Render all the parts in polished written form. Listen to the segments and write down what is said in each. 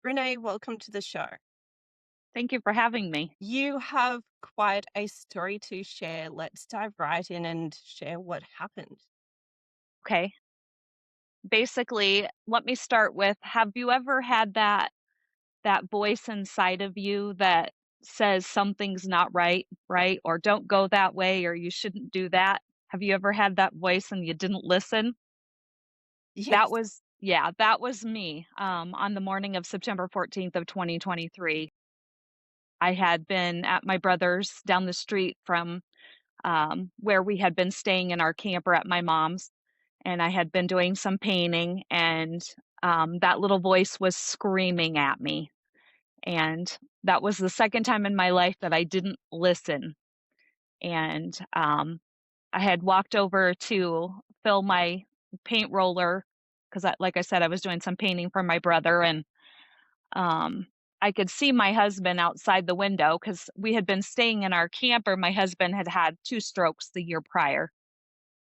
Renee, welcome to the show. Thank you for having me. You have quite a story to share. Let's dive right in and share what happened. Okay. Basically, let me start with, have you ever had that voice inside of you that says something's not right, right? Or don't go that way or you shouldn't do that? Have you ever had that voice and you didn't listen? Yes. That was me. On the morning of September 14th of 2023. I had been at my brother's down the street from where we had been staying in our camper at my mom's, and I had been doing some painting, and that little voice was screaming at me. And that was the second time in my life that I didn't listen. And I had walked over to fill my paint roller because, like I said, I was doing some painting for my brother, and um, I could see my husband outside the window because we had been staying in our camper. My husband had had two strokes the year prior.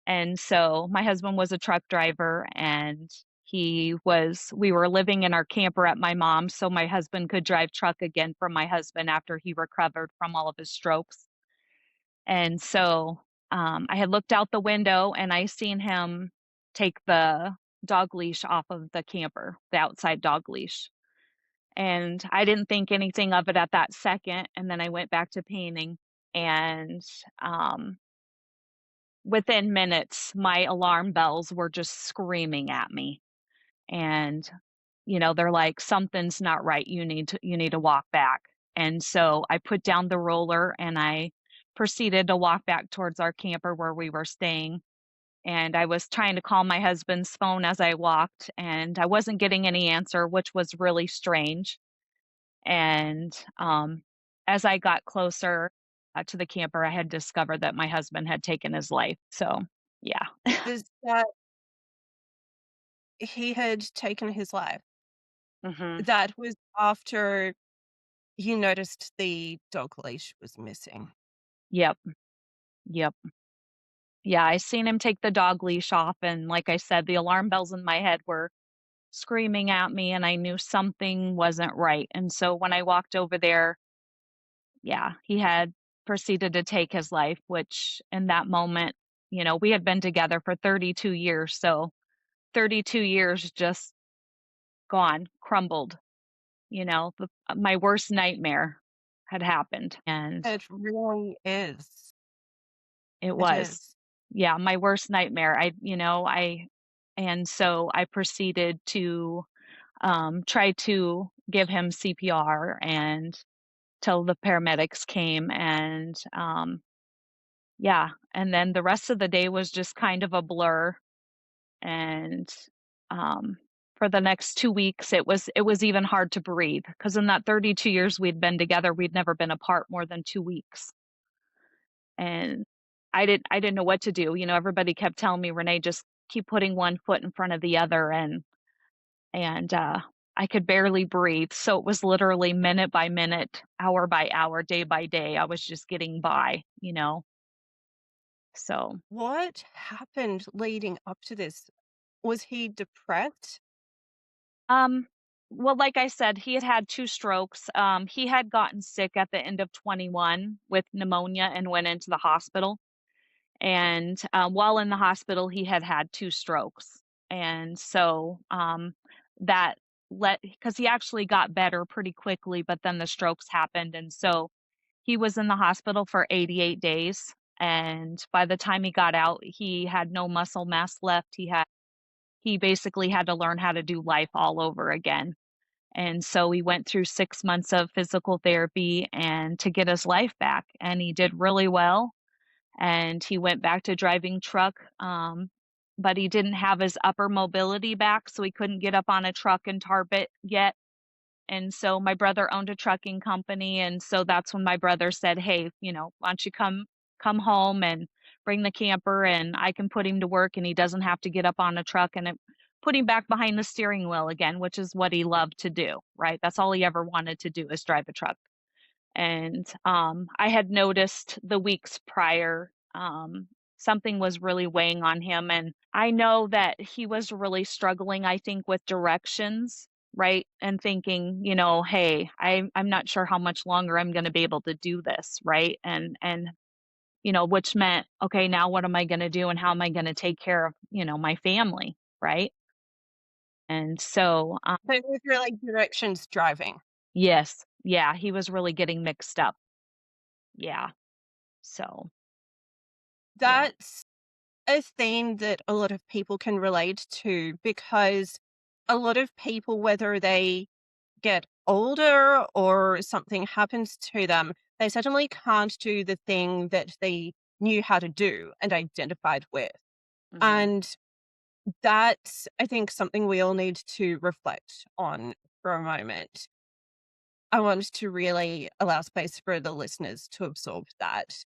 And so my husband was a truck driver and we were living in our camper at my mom's so my husband could drive truck again for my husband after he recovered from all of his strokes. And so I had looked out the window and I seen him take the dog leash off of the camper, the outside dog leash. And I didn't think anything of it at that second. And then I went back to painting and um, within minutes, my alarm bells were just screaming at me, and, they're like, "Something's not right, you need to walk back." And so I put down the roller and I proceeded to walk back towards our camper where we were staying, and I was trying to call my husband's phone as I walked, and I wasn't getting any answer, which was really strange, and, as I got closer, to the camper, I had discovered that my husband had taken his life, so, yeah. Does that he had taken his life? Mhm. That was after you noticed the dog leash was missing. Yep, yep. Yeah, I seen him take the dog leash off, and like I said, the alarm bells in my head were screaming at me, and I knew something wasn't right, and so when I walked over there, yeah, he had proceeded to take his life, which in that moment, we had been together for 32 years, so 32 years just gone, crumbled, my worst nightmare had happened, and It really is. it It was. is. Yeah, my worst nightmare. And so I proceeded to, try to give him CPR and till the paramedics came and, yeah, and then the rest of the day was just kind of a blur, and, um, for the next 2 weeks, it was even hard to breathe because in that 32 years we'd been together, we'd never been apart more than 2 weeks. And I didn't know what to do, everybody kept telling me, "Renee, just keep putting one foot in front of the other," and I could barely breathe, so it was literally minute by minute, hour by hour, day by day, I was just getting by, so, What happened leading up to this? Was he depressed? um well, like I said, he had had 2 strokes, he had gotten sick at the end of 21 with pneumonia and went into the hospital. And, while in the hospital, he had had 2 strokes, and so, that let because he actually got better pretty quickly, but then the strokes happened, and so he was in the hospital for 88 days, and by the time he got out, he had no muscle mass left, he basically had to learn how to do life all over again, and so he went through 6 months of physical therapy and to get his life back, and he did really well, and he went back to driving truck, but he didn't have his upper mobility back, so he couldn't get up on a truck and tarp it yet. And so my brother owned a trucking company, and so that's when my brother said, "Hey, why don't you come home and bring the camper, and I can put him to work, and he doesn't have to get up on a truck and put him back behind the steering wheel again," which is what he loved to do, right? That's all he ever wanted to do is drive a truck. And, I had noticed the weeks prior, something was really weighing on him, and I know that he was really struggling, I think, with directions. right? And thinking, "Hey, I'm not sure how much longer I'm gonna be able to do this," right? And which meant, "Okay, now what am I gonna do and how am I gonna take care of, my family," right? And so, So if you're like directions driving, yes, yeah, he was really getting mixed up. Yeah. So, yeah. that's a theme that a lot of people can relate to because a lot of people, whether they get older or something happens to them, they suddenly can't do the thing that they knew how to do and identified with. Mhm. And that's, I think, something we all need to reflect on for a moment. I want to really allow space for the listeners to absorb that.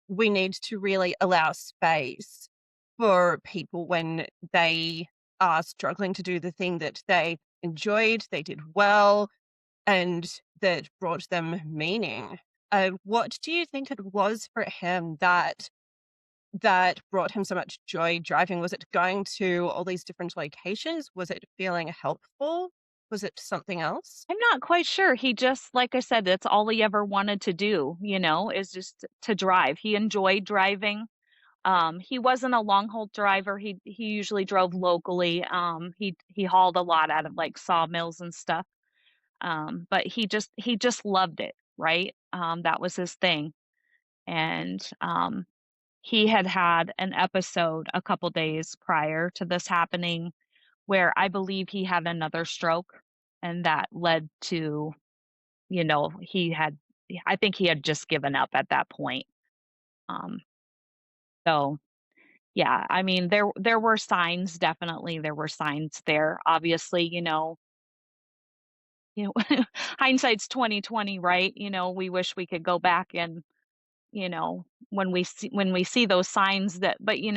We need to really allow space for people when they are struggling to do the thing that they enjoyed, they did well, and that brought them meaning. What do you think it was for him that brought him so much joy driving? Was it going to all these different locations? Was it feeling helpful? Was it something else? I'm not quite sure. He just, like I said, that's all he ever wanted to do, is just to drive. He enjoyed driving. He wasn't a long haul driver. He usually drove locally. He hauled a lot out of like sawmills and stuff. But he just loved it, right? That was his thing. And he had had an episode a couple days prior to this happening where I believe he had another stroke, and that led to, he had I think he had just given up at that point. Um, so yeah, I mean, there were signs, definitely there were signs there. Obviously, hindsight's 2020, right? We wish we could go back and, when we see those signs that, but you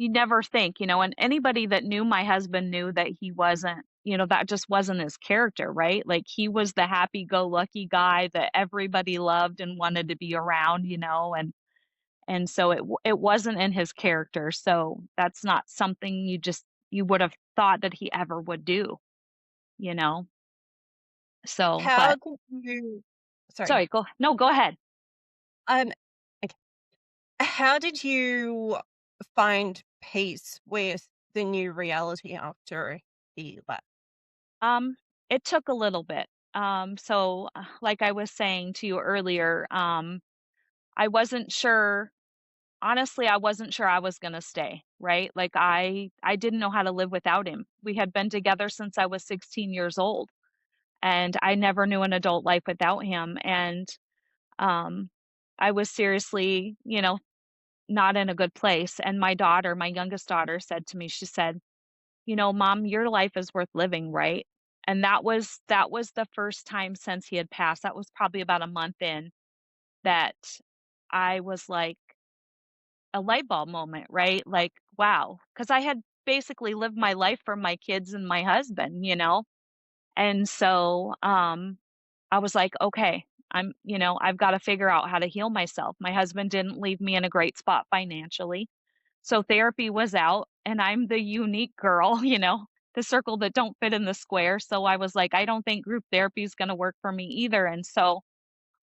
never think, and anybody that knew my husband knew that he wasn't, that just wasn't his character, right? Like he was the happy go lucky guy that everybody loved and wanted to be around, and so it wasn't in his character. So that's not something you would have thought that he ever would do, you know. So, How but did you sorry. sorry, go ahead. Um, ok how did you find peace with the new reality after he left? Um, it took a little bit. So like I was saying to you earlier, I wasn't sure. Honestly, I wasn't sure I was gonna stay, right? Like I didn't know how to live without him. We had been together since I was 16 years old, and I never knew an adult life without him. And um, I was seriously, not in a good place. And my youngest daughter, said to me, she said, "Mom, your life is worth living, right?" And that was the first time since he had passed. That was probably about a month in that I was like a light bulb moment, right? Like, wow, because I had basically lived my life for my kids and my husband. And so I was like, okay, I've got to figure out how to heal myself. My husband didn't leave me in a great spot financially. So therapy was out, and I'm the unique girl, the circle that don't fit in the square. So I was like, I don't think group therapy is going to work for me either. And so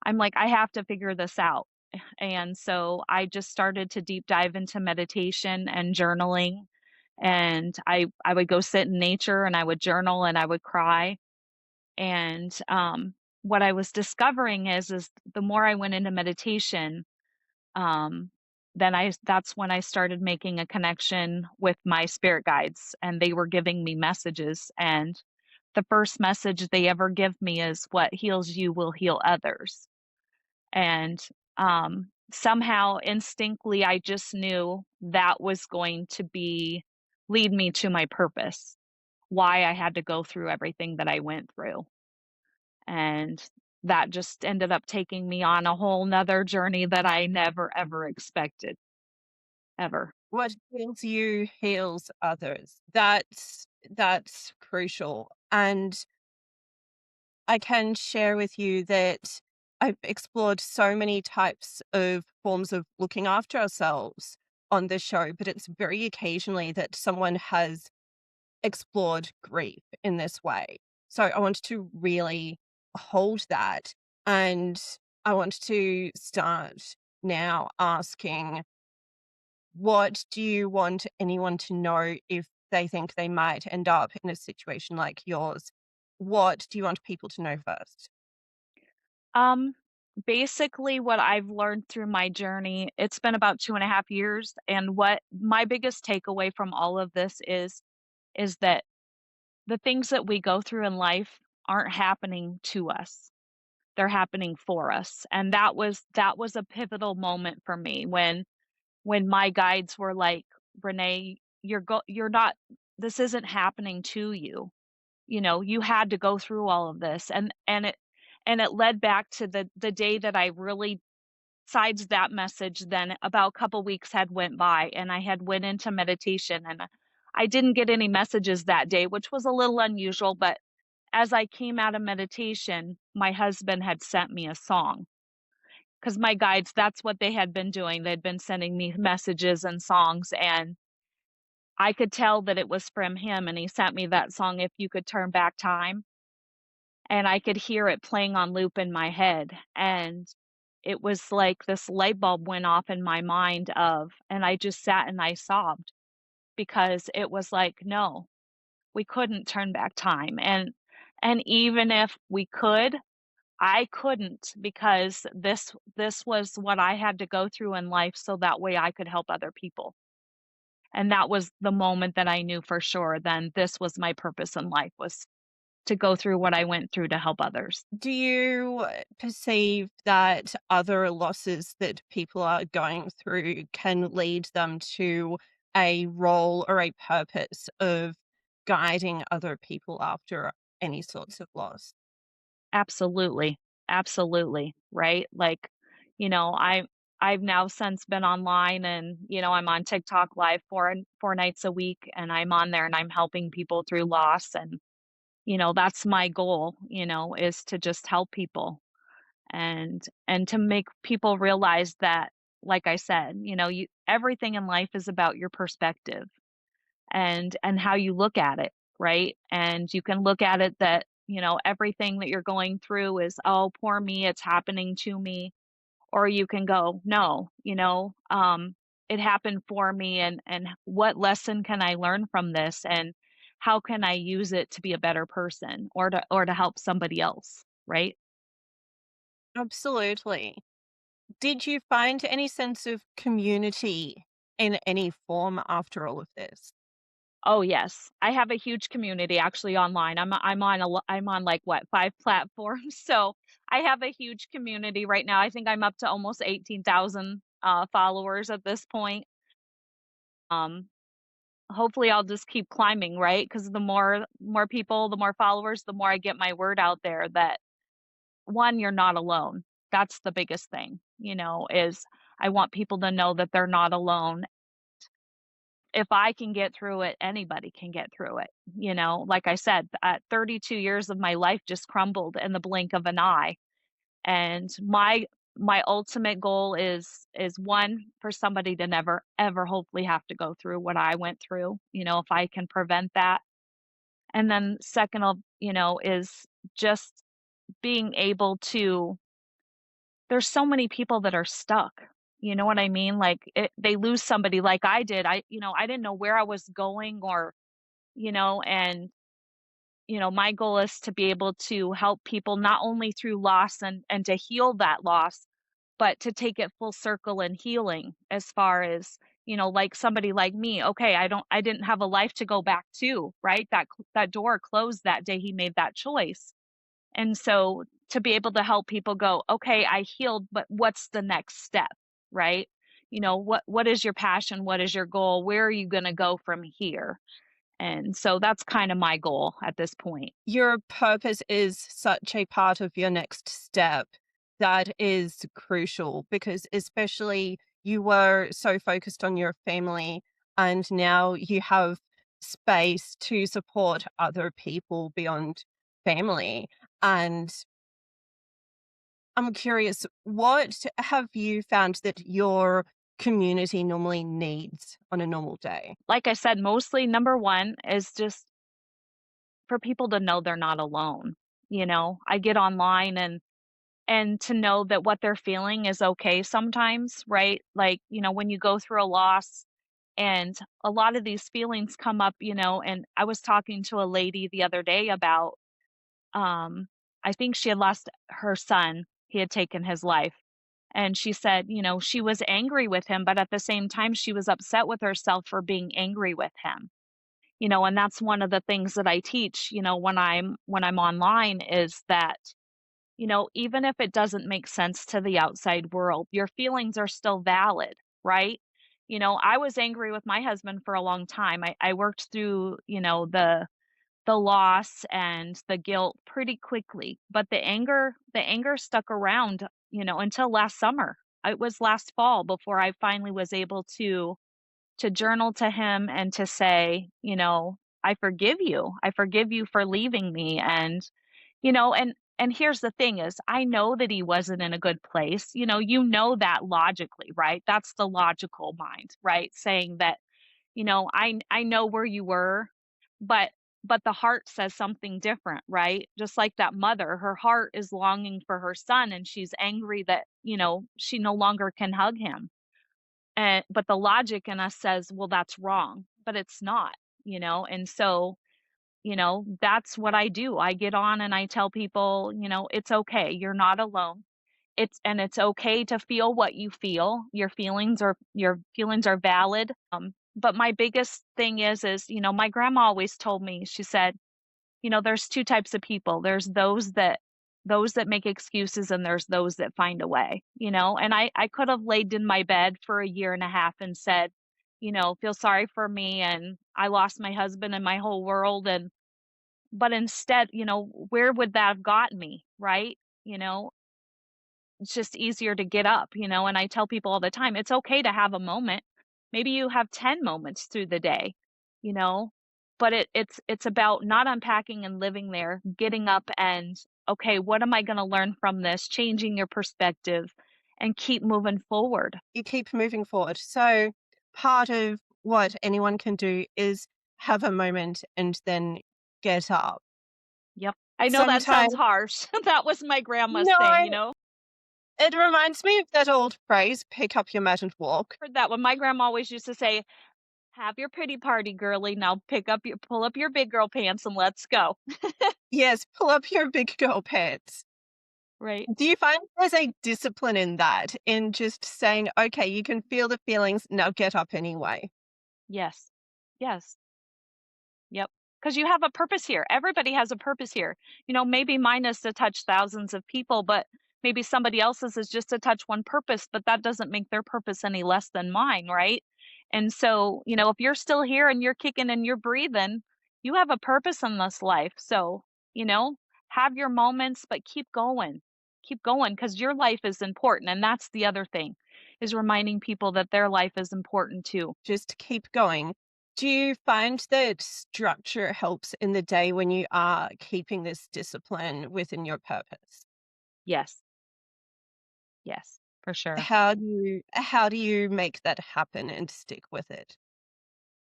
I'm like, I have to figure this out. And so I just started to deep dive into meditation and journaling. And I would go sit in nature and I would journal and I would cry. And what I was discovering is the more I went into meditation, um, then that's when I started making a connection with my spirit guides, and they were giving me messages. And the first message they ever give me is, what heals you will heal others. And somehow instinctively I just knew that was going to be lead me to my purpose, why I had to go through everything that I went through. And that just ended up taking me on a whole nother journey that I never ever expected, ever. What heals you heals others. That's crucial. And I can share with you that I've explored so many types of forms of looking after ourselves on this show, but it's very occasionally that someone has explored grief in this way. So I want to really hold that. And I want to start now asking, what do you want anyone to know if they think they might end up in a situation like yours? What do you want people to know first? Um, Basically what I've learned through my journey, it's been about 2.5 years, and what my biggest takeaway from all of this is that the things that we go through in life aren't happening to us. They're happening for us. And that was a pivotal moment for me when my guides were like, "Renee, you're not this isn't happening to you. You know, you had to go through all of this." And it led back to the day that I really, besides that message, then about a couple weeks had went by and I had went into meditation, and I didn't get any messages that day, which was a little unusual, but as I came out of meditation, my husband had sent me a song, because my guides, that's what they had been doing. They'd been sending me messages and songs, and I could tell that it was from him, and he sent me that song, "If You Could Turn Back Time," and I could hear it playing on loop in my head, and it was like this light bulb went off in my mind of and I just sat and I sobbed, because it was like, "No, we couldn't turn back time," and even if we could, I couldn't, because this was what I had to go through in life so that way I could help other people. And that was the moment that I knew for sure then this was my purpose in life, was to go through what I went through to help others. Do you perceive that other losses that people are going through can lead them to a role or a purpose of guiding other people after any sorts of loss? Absolutely. Absolutely, right? Like, you know, I've now since been online, and, I'm on TikTok live 4 nights a week, and I'm on there and I'm helping people through loss, and, that's my goal, is to just help people, and to make people realize that, like I said, you everything in life is about your perspective and how you look at it, right? And you can look at it that, everything that you're going through is, "Oh, poor me, it's happening to me." Or you can go, "No, it happened for me, and what lesson can I learn from this, and how can I use it to be a better person or to help somebody else?" Right? Absolutely. Did you find any sense of community in any form after all of this? Oh, yes. I have a huge community actually online. I'm on, like, what, 5 platforms, so I have a huge community right now. I think I'm up to almost 18,000, followers at this point. Um, Hopefully I'll just keep climbing, right? Because the more people, the more followers, the more I get my word out there that, 1, you're not alone. That's the biggest thing, is I want people to know that they're not alone. If I can get through it, anybody can get through it. Like I said, 32 years of my life just crumbled in the blink of an eye. And my ultimate goal is, 1, for somebody to never ever hopefully have to go through what I went through, if I can prevent that. And then second of, is just being able to there's so many people that are stuck. You know what I mean? Like, they lose somebody like I did. I didn't know where I was going, or, and, my goal is to be able to help people not only through loss and to heal that loss, but to take it full circle in healing, as far as, like somebody like me. Okay, I didn't have a life to go back to, right? That door closed that day he made that choice. And so to be able to help people go, "Okay, I healed, but what's the next step?" Right? What is your passion? What is your goal? Where are you gonna go from here? And so that's kinda my goal at this point. Your purpose is such a part of your next step that is crucial because, especially, you were so focused on your family and now you have space to support other people beyond family. And I'm curious, what have you found that your community normally needs on a normal day? Like I said, mostly number 1 is just for people to know they're not alone, I get online and to know that what they're feeling is okay sometimes, right? Like, when you go through a loss and a lot of these feelings come up, and I was talking to a lady the other day about, um, I think she had lost her son. He had taken his life. And she said, she was angry with him, but at the same time, she was upset with herself for being angry with him. And that's one of the things that I teach, when I'm online is that, even if it doesn't make sense to the outside world, your feelings are still valid, right? I was angry with my husband for a long time. I worked through, the loss and the guilt pretty quickly, but the anger stuck around, until last summer. It was last fall before I finally was able to journal to him and to say, I forgive you. I forgive you for leaving me. And here's the thing is I know that he wasn't in a good place. You know that logically, right? That's the logical mind, right? Saying that, I know where you were, but the heart says something different, right? Just like that mother, her heart is longing for her son and she's angry that, she no longer can hug him. And but the logic in us says, well, that's wrong, but it's not, And so, that's what I do. I get on and I tell people, it's okay. You're not alone. It's okay to feel what you feel. Your feelings are valid. But my biggest thing is, my grandma always told me, she said, there's two types of people. There's those that make excuses and there's those that find a way, and I could have laid in my bed for a year and a half and said, feel sorry for me and I lost my husband and my whole world and but instead, where would that have gotten me, right? You know, it's just easier to get up, and I tell people all the time, it's okay to have a moment. Maybe you have 10 moments through the day, you know, but it's about not unpacking and living there, getting up and okay, what am I going to learn from this? Changing your perspective and keep moving forward. You keep moving forward. So part of what anyone can do is have a moment and then get up. Yep. I know that sounds Sometimes, harsh. That was my grandma's thing, no, it reminds me of that old phrase, pick up your mat and walk. Heard that one. My grandma always used to say, "Have your pity party, girlie. Now pull up your big girl pants and let's go." Yes, pull up your big girl pants. Right. Do you find there's a discipline in that, in just saying, okay, you can feel the feelings, now get up anyway? Yes. Yes. Yep. Because you have a purpose here. Everybody has a purpose here. Maybe mine is to touch thousands of people, but maybe somebody else's is just to touch one purpose, but that doesn't make their purpose any less than mine, right? And so, if you're still here and you're kicking and you're breathing, you have a purpose in this life. So, you know, have your moments, but keep going. Keep going because your life is important. And that's the other thing is reminding people that their life is important too. Just keep going. Do you find that structure helps in the day when you are keeping this discipline within your purpose? Yes. Yes, for sure. How do you make that happen and stick with it?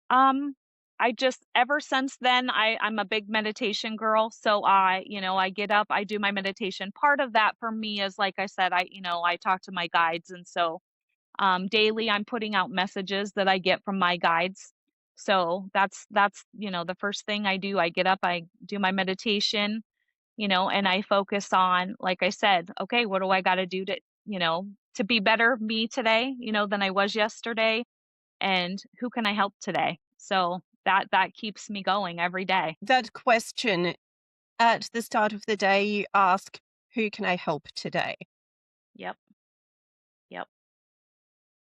Um, I just ever since then, I'm a big meditation girl. So I get up, I do my meditation. Part of that for me is like I said, I talk to my guides, and so daily I'm putting out messages that I get from my guides. So that's the first thing I do. I get up, I do my meditation, and I focus on, like I said, okay, what do I got to do to be better me today, than I was yesterday and who can I help today? So that keeps me going every day. That question at the start of the day, you ask, "Who can I help today?" Yep. Yep.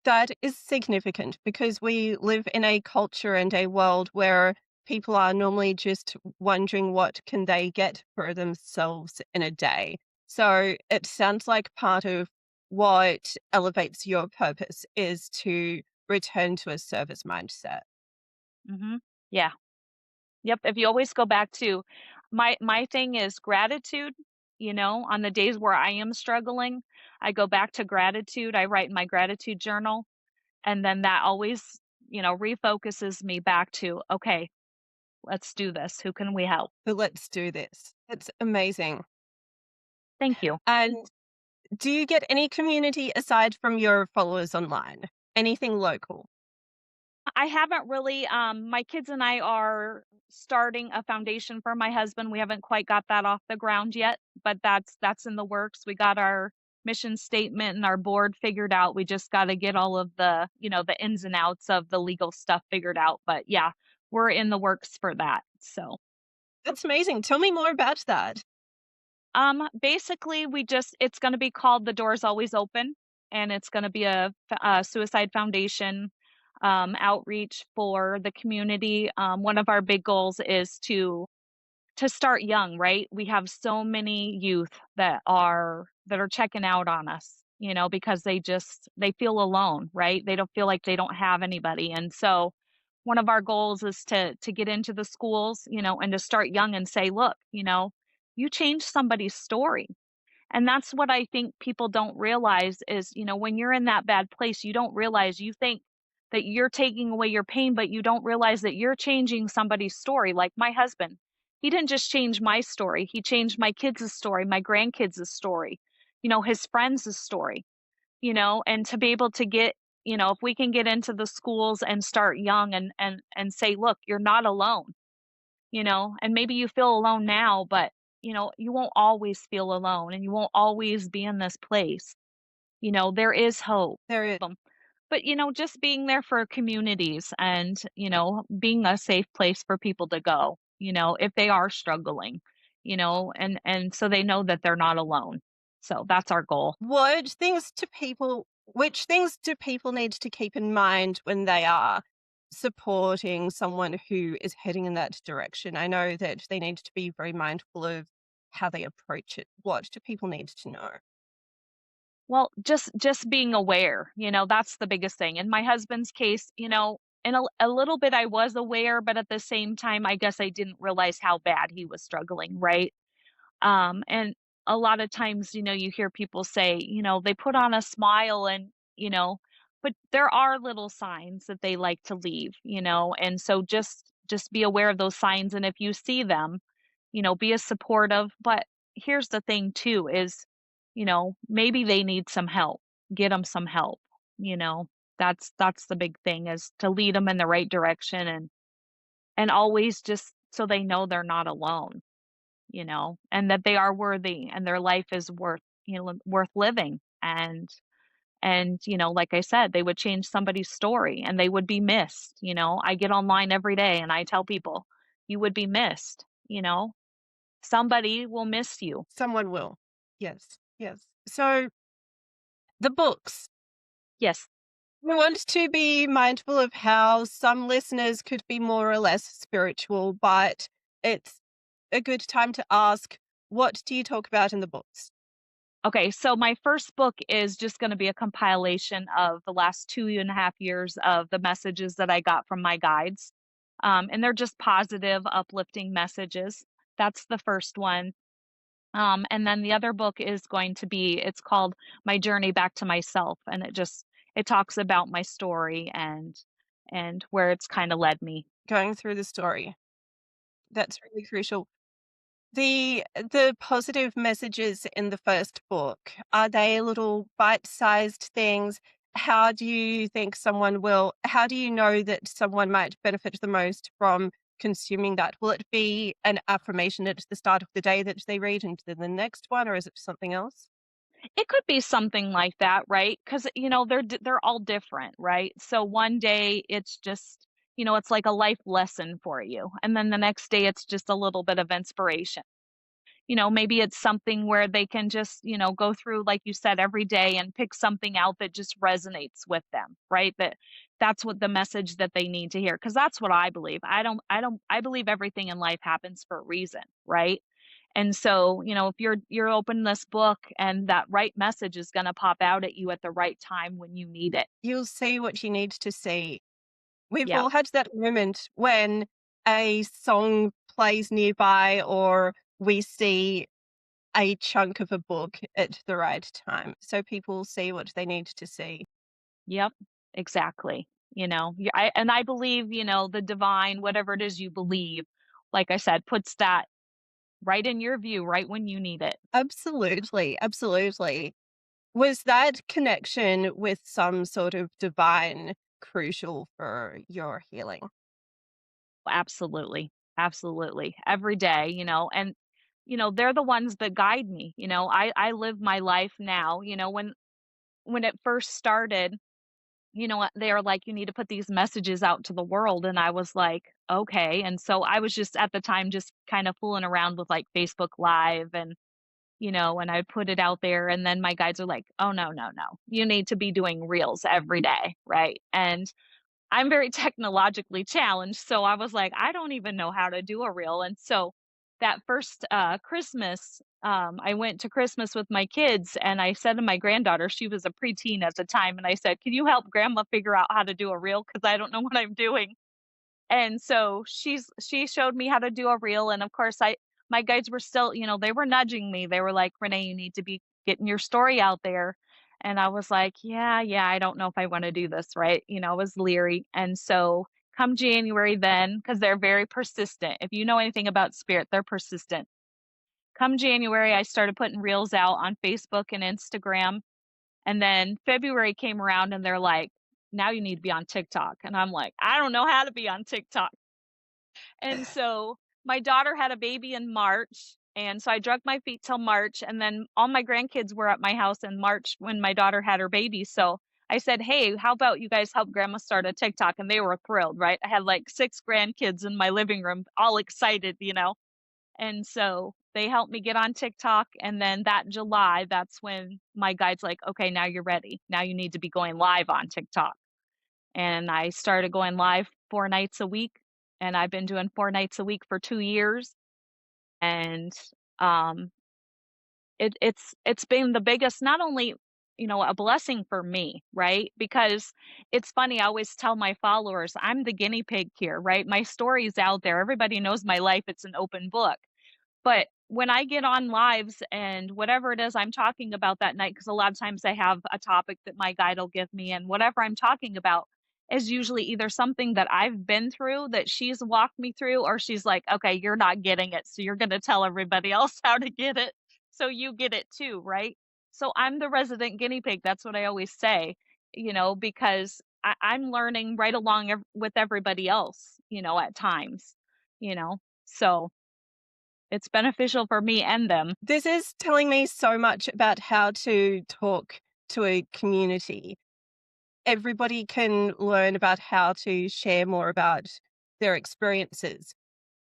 That is significant because we live in a culture and a world where people are normally just wondering what can they get for themselves in a day. So it sounds like part of what elevates your purpose is to return to a service mindset. Mhm. Yeah. Yep, if you always go back to my thing is gratitude, on the days where I am struggling, I go back to gratitude. I write in my gratitude journal, and then that always, refocuses me back to, okay, Let's do this. Who can we help?" So let's do this. That's amazing. Thank you. And do you get any community aside from your followers online? Anything local? I haven't really, my kids and I are starting a foundation for my husband. We haven't quite got that off the ground yet, but that's in the works. We got our mission statement and our board figured out. We just got to get all of the, the ins and outs of the legal stuff figured out. But yeah, we're in the works for that. So, That's amazing. Tell me more about that. basically, it's going to be called The Door's Always Open, and it's going to be a suicide foundation outreach for the community. One of our big goals is to start young, right? We have so many youth that are checking out on us, because they feel alone, right? They don't feel like they don't have anybody. And so one of our goals is to get into the schools, and to start young and say, look, you changed somebody's story. And that's what I think people don't realize is, when you're in that bad place, you don't realize you think that you're taking away your pain, but you don't realize that you're changing somebody's story. Like my husband, he didn't just change my story, he changed my kids' story, my grandkids' story, his friends' story, and to be able to get, if we can get into the schools and start young and say, look, you're not alone, and maybe you feel alone now, but you won't always feel alone and you won't always be in this place. There is hope. There is. But just being there for communities and, being a safe place for people to go, if they are struggling, and so they know that they're not alone. So that's our goal. Which things do people need to keep in mind when they are supporting someone who is heading in that direction? I know that they need to be very mindful of how they approach it. What do people need to know? Well, just being aware, that's the biggest thing. In my husband's case, in a little bit I was aware, but at the same time, I guess I didn't realize how bad he was struggling, right? And a lot of times, you hear people say, they put on a smile and, but there are little signs that they like to leave, and so just be aware of those signs. And if you see them, be as supportive. But here's the thing too is, maybe they need some help. Get them some help, you know. That's the big thing is to lead them in the right direction and always just so they know they're not alone, and that they are worthy and their life is worth living. And like I said, they would change somebody's story and they would be missed. I get online every day and I tell people, you would be missed, somebody will miss you. Someone will. Yes. Yes. So the books. Yes. We want to be mindful of how some listeners could be more or less spiritual, but it's a good time to ask, what do you talk about in the books? Okay, so my first book is just going to be a compilation of the last 2.5 years of the messages that I got from my guides. And they're just positive, uplifting messages. That's the first one. And then the other book is going to be, it's called My Journey Back to Myself. And it talks about my story and where it's kind of led me. Going through the story. That's really crucial. The positive messages in the first book, are they little bite-sized things? How do you know that someone might benefit the most from consuming that? Will it be an affirmation at the start of the day that they read into the next one, or is it something else? It could be something like that, right? Because they're all different, right? So one day it's just, it's like a life lesson for you, and then the next day it's just a little bit of inspiration. Maybe it's something where they can just, go through, like you said, every day and pick something out that just resonates with them, right? That's what the message that they need to hear. Cause that's what I believe. I believe everything in life happens for a reason, right? And so, if you're open this book and that right message is going to pop out at you at the right time when you need it. You'll see what you need to see. We've Yep. all had that moment when a song plays nearby or we see a chunk of a book at the right time. So people see what they need to see. Yep. Exactly. And I believe, the divine, whatever it is you believe, like I said, puts that right in your view, right when you need it. Absolutely, absolutely. Was that connection with some sort of divine crucial for your healing? Absolutely. Absolutely. Every day, and they're the ones that guide me. I live my life now, when it first started, what they are like, you need to put these messages out to the world. And I was like, okay. And so I was just at the time just kind of fooling around with like Facebook Live and I put it out there. And then my guides are like, oh, no, no, no. You need to be doing reels every day. Right. And I'm very technologically challenged, so I was like, "I don't even know how to do a reel," and so that first, Christmas, I went to Christmas with my kids, and I said to my granddaughter, she was a preteen at the time, and I said, "Can you help grandma figure out how to do a reel? Because I don't know what I'm doing." And so she showed me how to do a reel, and of course, I my guides were still, they were nudging me. They were like, "Renee, you need to be getting your story out there." And I was like, "Yeah, yeah, I don't know if I wanna do this, right?" I was leery. And so come January then, because 'cause they're very persistent. If you know anything about spirit, they're persistent. Come January, I started putting reels out on Facebook and Instagram, and then February came around and they're like, "Now you need to be on TikTok." And I'm like, "I don't know how to be on TikTok." And so my daughter had a baby in March, and so I drug my feet till March, and then all my grandkids were at my house in March when my daughter had her baby. So I said, "Hey, how about you guys help grandma start a TikTok?" And they were thrilled, right? I had like 6 grandkids in my living room, all excited. And so they helped me get on TikTok, and then that July, that's when my guide's like, "Okay, now you're ready. Now you need to be going live on TikTok." And I started going live 4 nights a week, and I've been doing 4 nights a week for 2 years, and, um, it's been the biggest, not only, a blessing for me, right? Because it's funny, I always tell my followers, I'm the guinea pig here, right? My story is out there, everybody knows my life, it's an open book. But when I get on lives and whatever it is I'm talking about that night, because a lot of times I have a topic that my guide will give me, and whatever I'm talking about is usually either something that I've been through that she's walked me through, or she's like, okay, you're not getting it. So you're going to tell everybody else how to get it. So you get it too, right? So I'm the resident guinea pig. That's what I always say, because I'm learning right along with everybody else, at times, you know. So it's beneficial for me and them. This is telling me so much about how to talk to a community. Everybody can learn about how to share more about their experiences.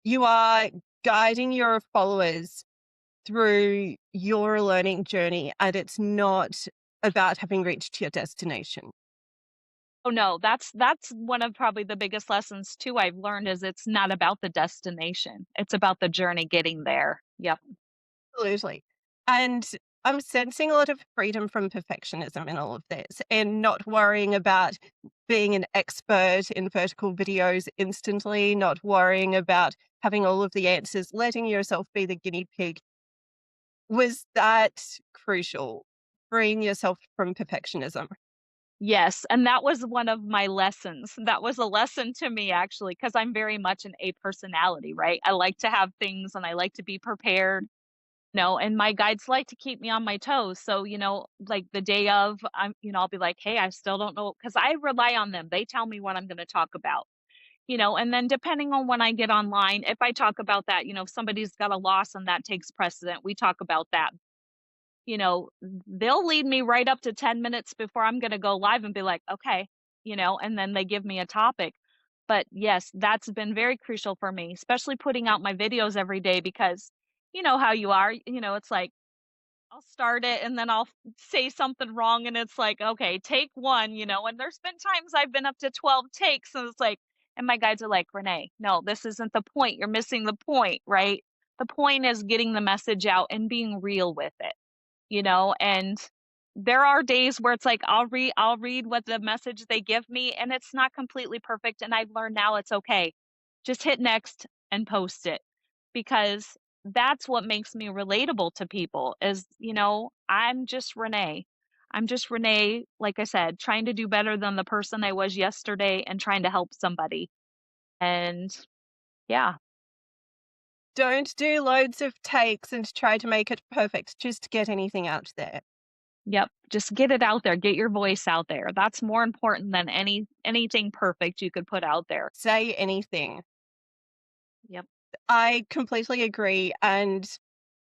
You are guiding your followers through your learning journey, and it's not about having reached your destination. Oh, no, that's one of probably the biggest lessons too I've learned is it's not about the destination. It's about the journey getting there. Yep. Absolutely. And I'm sensing a lot of freedom from perfectionism in all of this and not worrying about being an expert in vertical videos instantly, not worrying about having all of the answers, letting yourself be the guinea pig. Was that crucial? Freeing yourself from perfectionism. Yes, and that was one of my lessons. That was a lesson to me actually, because 'cause I'm very much an A personality, right? I like to have things and I like to be prepared, and my guides like to keep me on my toes. So, like the day of, I'll be like, "Hey, I still don't know," because I rely on them. They tell me what I'm gonna talk about. And then depending on when I get online, if I talk about that, if somebody's got a loss and that takes precedent, we talk about that. They'll lead me right up to 10 minutes before I'm going to go live and be like, okay, and then they give me a topic. But yes, that's been very crucial for me, especially putting out my videos every day because you know how you are. It's like, I'll start it and then I'll say something wrong and it's like, "Okay, take 1," and there's been times I've been up to 12 takes and it's like and my guides are like, "Renee, no, this isn't the point. You're missing the point, right? The point is getting the message out and being real with it." And there are days where it's like I'll read what the message they give me and it's not completely perfect and I've learned now it's okay. Just hit next and post it because that's what makes me relatable to people is, I'm just Renee. I'm just Renee, like I said, trying to do better than the person I was yesterday and trying to help somebody. And yeah, Don't do loads of takes and try to make it perfect just to get anything out there. yep, just get it out there, get your voice out there. That's more important than anything perfect you could put out there. Say anything. Yep. I completely agree, and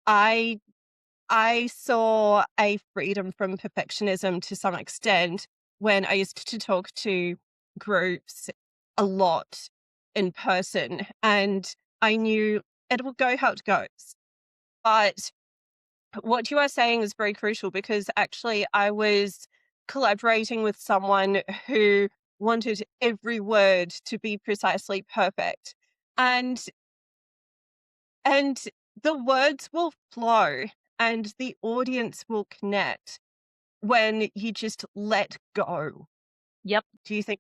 I I saw a freedom from perfectionism to some extent when I used to talk to groups a lot in person, and I knew it will go how it goes. But what you are saying is very crucial because actually I was collaborating with someone who wanted every word to be precisely perfect. And and the words will flow and the audience will connect when you just let go. Yep, Do you think?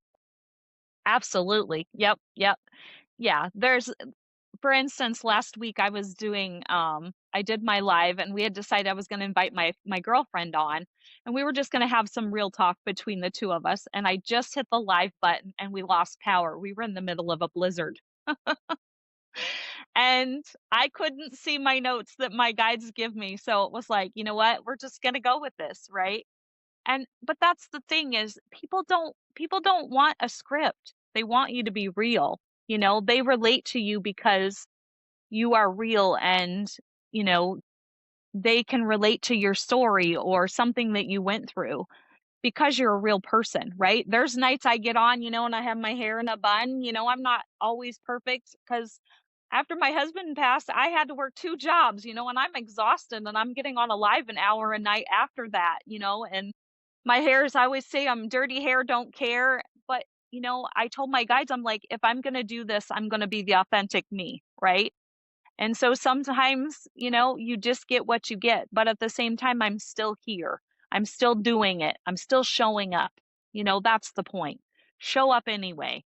absolutely. Yep, yep. Yeah, there's for instance, last week I was doing I did my live and we had decided I was going to invite my girlfriend on and we were just going to have some real talk between the two of us and I just hit the live button and we lost power. We were in the middle of a blizzard. And I couldn't see my notes that my guides give me. So it was like, you know what? We're just going to go with this, right? And but that's the thing is people don't want a script. They want you to be real. You know, they relate to you because you are real and, you know, they can relate to your story or something that you went through because you're a real person, right? There's nights I get on, and I have my hair in a bun, I'm not always perfect because after my husband passed, I had to work 2 jobs, and I'm exhausted and I'm getting on a live an hour a night after that, and my hair is I always say I'm dirty hair, don't care, but, I told my guides, I'm like, "If I'm gonna do this, I'm gonna be the authentic me," right? And so sometimes, you just get what you get, but at the same time, I'm still here. I'm still doing it. I'm still showing up. That's the point. Show up anyway.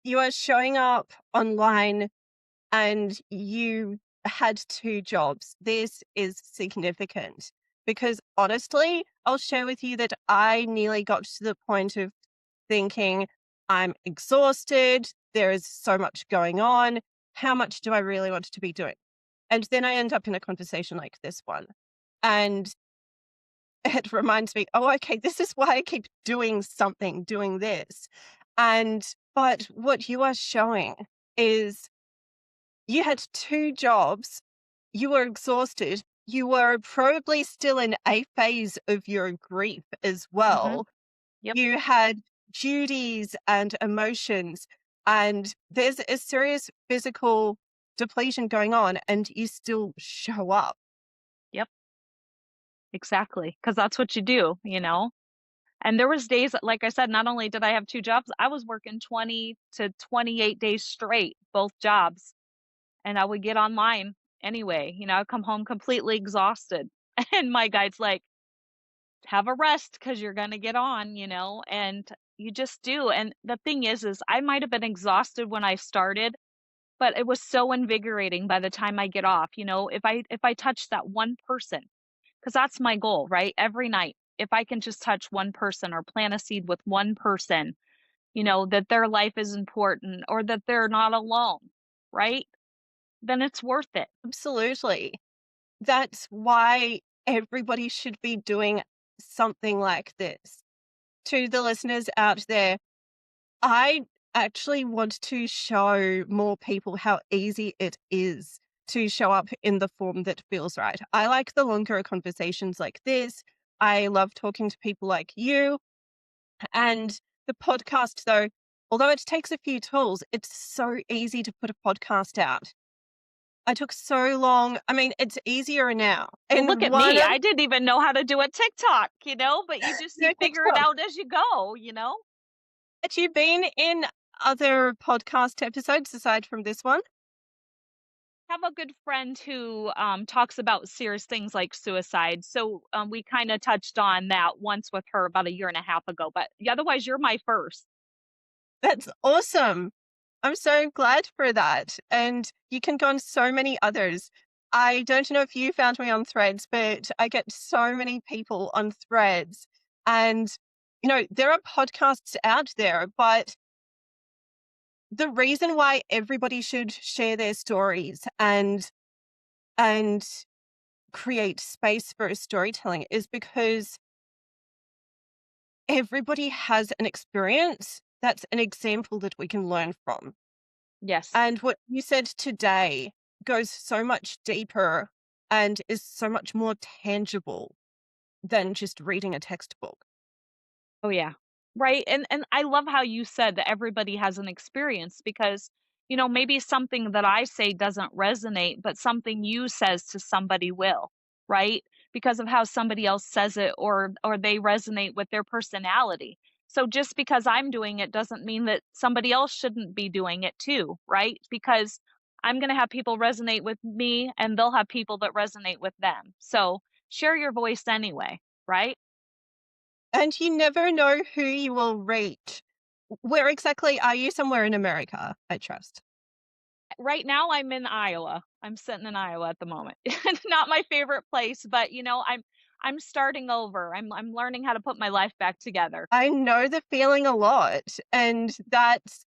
You are showing up online and you had 2 jobs. This is significant because honestly, I'll share with you that I nearly got to the point of thinking, I'm exhausted. There is so much going on. How much do I really want to be doing? And then I end up in a conversation like this one. And it reminds me, oh, okay, this is why I keep doing something, doing this. But what you are showing is you had 2 jobs, you were exhausted, you were probably still in a phase of your grief as Mhm. well. Yep. You had duties and emotions, and there's a serious physical depletion going on, and you still show up. Yep. Exactly. Cuz that's what you do. And there was days that, like I said, not only did I have 2 jobs, I was working 20 to 28 days straight, both jobs. And I would get online anyway, I'd come home completely exhausted. And my guide's like, have a rest because you're going to get on, and you just do. And the thing is I might have been exhausted when I started, but it was so invigorating by the time I get off. If I touch that one person, because that's my goal, right? Every night, if I can just touch one person or plant a seed with one person, that their life is important or that they're not alone, right? Then it's worth it. Absolutely. That's why everybody should be doing something like this. To the listeners out there, I actually want to show more people how easy it is to show up in the form that feels right. I like the longer conversations like this. I love talking to people like you. And the podcast, though, although it takes a few tools, it's so easy to put a podcast out. I took so long. I mean, it's easier now. Well, look And at one me. of I didn't even know how to do a TikTok, but you no figure it TikTok. out as you go. Had you been in other podcast episodes aside from this one? Have a good friend who talks about serious things like suicide. So we kind of touched on that once with her about a year and a half ago. But otherwise, you're my first. That's awesome. I'm so glad for that. And you can go on so many others. I don't know if you found me on Threads, but I get so many people on Threads. And, there are podcasts out there, but the reason why everybody should share their stories and create space for storytelling is because everybody has an experience that's an example that we can learn from. Yes. And what you said today goes so much deeper and is so much more tangible than just reading a textbook. Oh, yeah. Right, and I love how you said that everybody has an experience because, maybe something that I say doesn't resonate, but something you says to somebody will, right? Because of how somebody else says it or they resonate with their personality. So just because I'm doing it doesn't mean that somebody else shouldn't be doing it too, right? Because I'm gonna have people resonate with me and they'll have people that resonate with them. So share your voice anyway, right? And you never know who you will reach. Where exactly are you? Somewhere in America, I trust. Right now, I'm in Iowa. I'm sitting in Iowa at the moment. Not my favorite place, but, I'm starting over. I'm learning how to put my life back together. I know the feeling a lot, and that's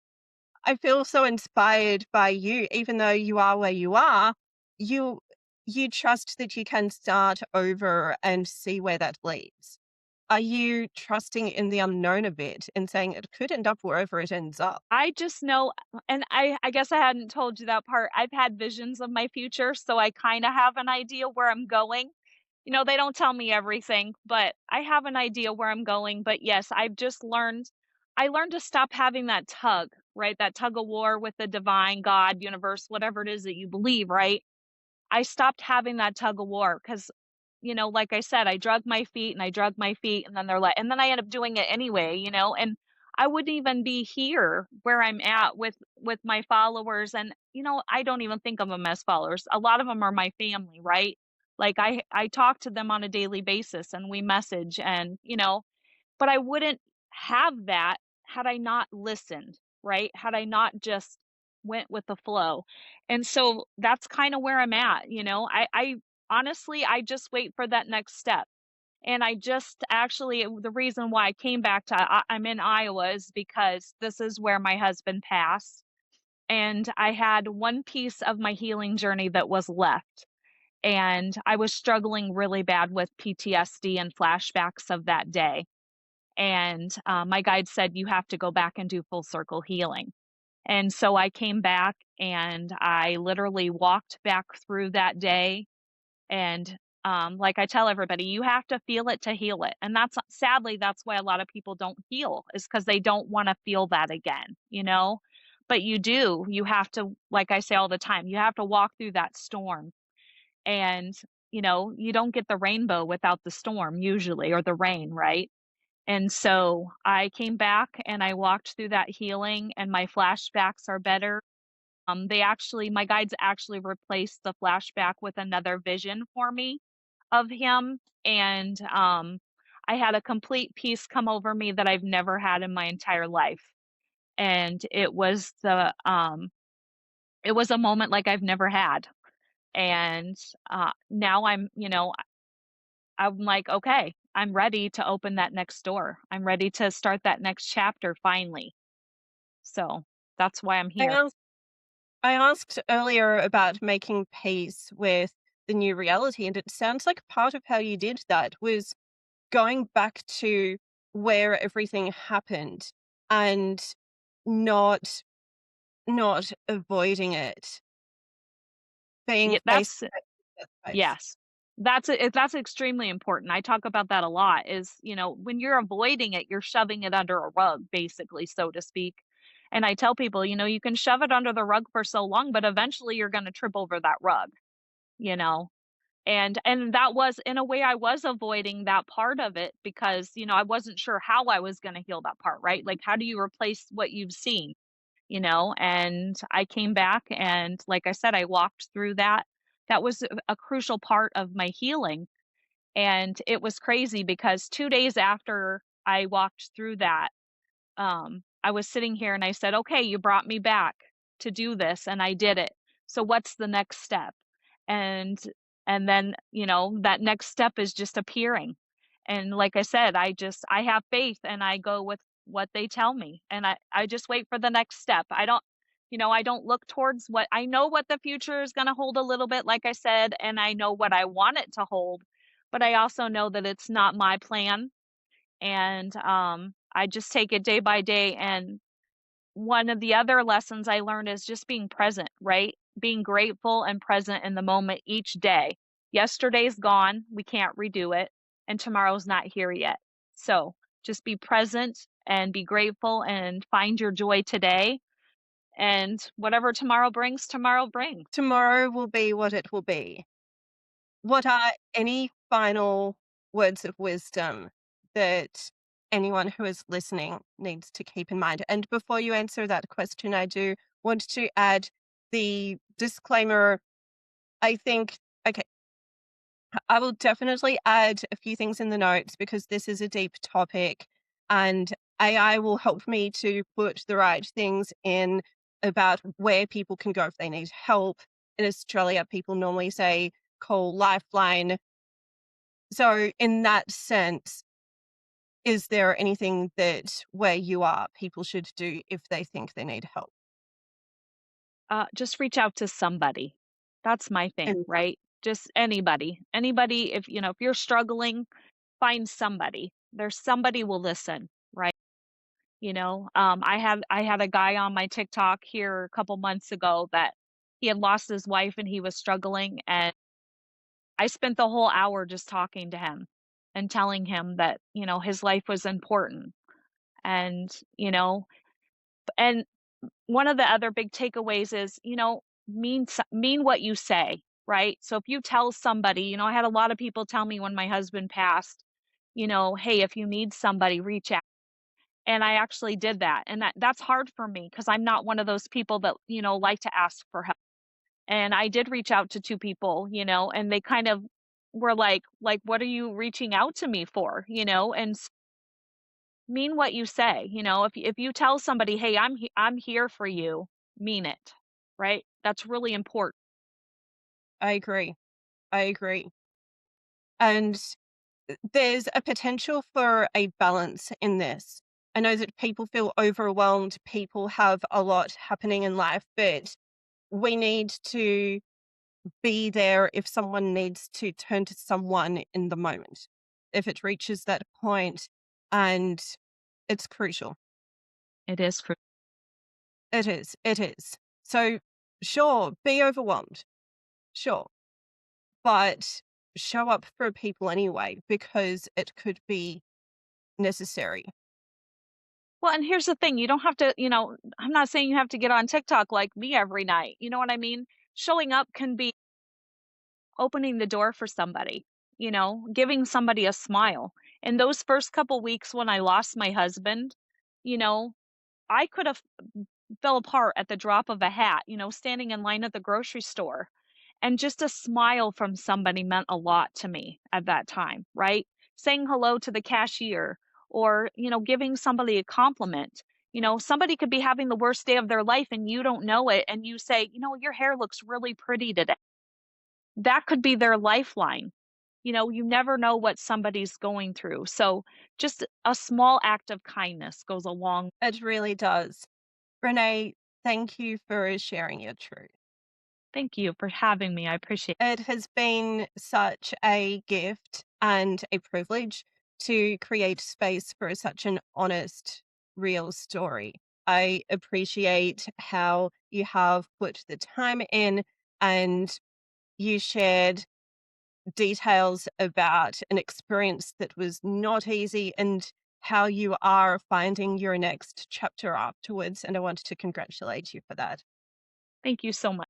I feel so inspired by you, even though you are where you are, you you trust that you can start over and see where that leads. Are you trusting in the unknown a bit and saying it could end up wherever it ends up? I just know and I guess I hadn't told you that part. I've had visions of my future, so I kinda have an idea where I'm going. They don't tell me everything, but I have an idea where I'm going, but yes, I learned to stop having that tug, right? That tug of war with the divine, God, universe, whatever it is that you believe, right? I stopped having that tug of war because, like I said, I drug my feet and I drug my feet and then and then I end up doing it anyway, and I wouldn't even be here where I'm at with my followers. And, I don't even think of them as followers. A lot of them are my family, right? Like I talk to them on a daily basis and we message and, but I wouldn't have that had I not listened, right? Had I not just went with the flow. And so that's kind of where I'm at, I honestly I just wait for that next step. And I just actually the reason why I came back to I'm in Iowa is because this is where my husband passed and I had one piece of my healing journey that was left. And I was struggling really bad with PTSD and flashbacks of that day and, my guide said, "You have to go back and do full circle healing." And so I came back and I literally walked back through that day and, like I tell everybody, you have to feel it to heal it. And that's sadly, that's why a lot of people don't heal is because they don't wanna feel that again, you know? But you do. You have to, like I say all the time, you have to walk through that storm and, you don't get the rainbow without the storm usually or the rain, right? And so I came back and I walked through that healing and my flashbacks are better. My guides actually replaced the flashback with another vision for me of him. And I had a complete peace come over me that I've never had in my entire life. And it was a moment like I've never had. And now I'm like, "Okay, I'm ready to open that next door. I'm ready to start that next chapter finally." So, that's why I'm I here. asked, I asked earlier about making peace with the new reality, and it sounds like part of how you did that was going back to where everything happened and not not avoiding it, being Yeah, face that's to face with that space. yes. That's extremely important. I talk about that a lot is, when you're avoiding it, you're shoving it under a rug, basically, so to speak. And I tell people, you can shove it under the rug for so long, but eventually you're gonna trip over that rug, you know? And that was in a way I was avoiding that part of it because, I wasn't sure how I was gonna heal that part, right? Like, how do you replace what you've seen, And I came back and like I said, I walked through that. That was a crucial part of my healing, and it was crazy because 2 days after I walked through that, I was sitting here and I said, "Okay, you brought me back to do this, and I did it. So what's the next step?" and then, that next step is just appearing. And like I said, I have faith and I go with what they tell me, and I just wait for the next step. I don't look towards what I know what the future is going to hold a little bit, like I said, and I know what I want it to hold, but I also know that it's not my plan. And I just take it day by day. And one of the other lessons I learned is just being present, right? Being grateful and present in the moment each day. Yesterday's gone, we can't redo it, and tomorrow's not here yet. So just be present and be grateful and find your joy today. And whatever tomorrow brings. Tomorrow will be what it will be. What are any final words of wisdom that anyone who is listening needs to keep in mind? And before you answer that question, I do want to add the disclaimer. I think, okay, I will definitely add a few things in the notes because this is a deep topic and AI will help me to put the right things in about where people can go if they need help. In Australia, people normally say call Lifeline. So, in that sense, is there anything that where you are people should do if they think they need help? Just reach out to somebody. That's my thing, And right? Just anybody. Anybody, if you're struggling, find somebody. There's somebody will listen, right? I had a guy on my TikTok here a couple months ago that he had lost his wife and he was struggling, and I spent the whole hour just talking to him and telling him that, his life was important. And, and one of the other big takeaways is, mean what you say, right? So if you tell somebody, I had a lot of people tell me when my husband passed, hey, if you need somebody, reach out. And I actually did that. And that's hard for me because I'm not one of those people that, like to ask for help. And I did reach out to two people, and they kind of were like, what are you reaching out to me for? And mean what you say. If you tell somebody, "Hey, I'm here for you," mean it, right? That's really important. I agree. I agree. And there's a potential for a balance in this. I know that people feel overwhelmed, people have a lot happening in life, but we need to be there if someone needs to turn to someone in the moment, if it reaches that point, and it's crucial. It is cru It is. It is. So, sure, be overwhelmed. Sure. But show up for people anyway because it could be necessary. Well, and here's the thing, you don't have to, I'm not saying you have to get on TikTok like me every night, you know what I mean? Showing up can be opening the door for somebody, giving somebody a smile. In those first couple weeks when I lost my husband, you know, I could have fell apart at the drop of a hat, standing in line at the grocery store. And just a smile from somebody meant a lot to me at that time, right? Saying hello to the cashier or, giving somebody a compliment. Somebody could be having the worst day of their life and you don't know it. And you say, your hair looks really pretty today. That could be their lifeline. You never know what somebody's going through. So just a small act of kindness goes a long. It really does. Renee, thank you for sharing your truth. Thank you for having me. I appreciate it. It has been such a gift and a privilege to create space for such an honest, real story. I appreciate how you have put the time in and you shared details about an experience that was not easy and how you are finding your next chapter afterwards. And I wanted to congratulate you for that. Thank you so much.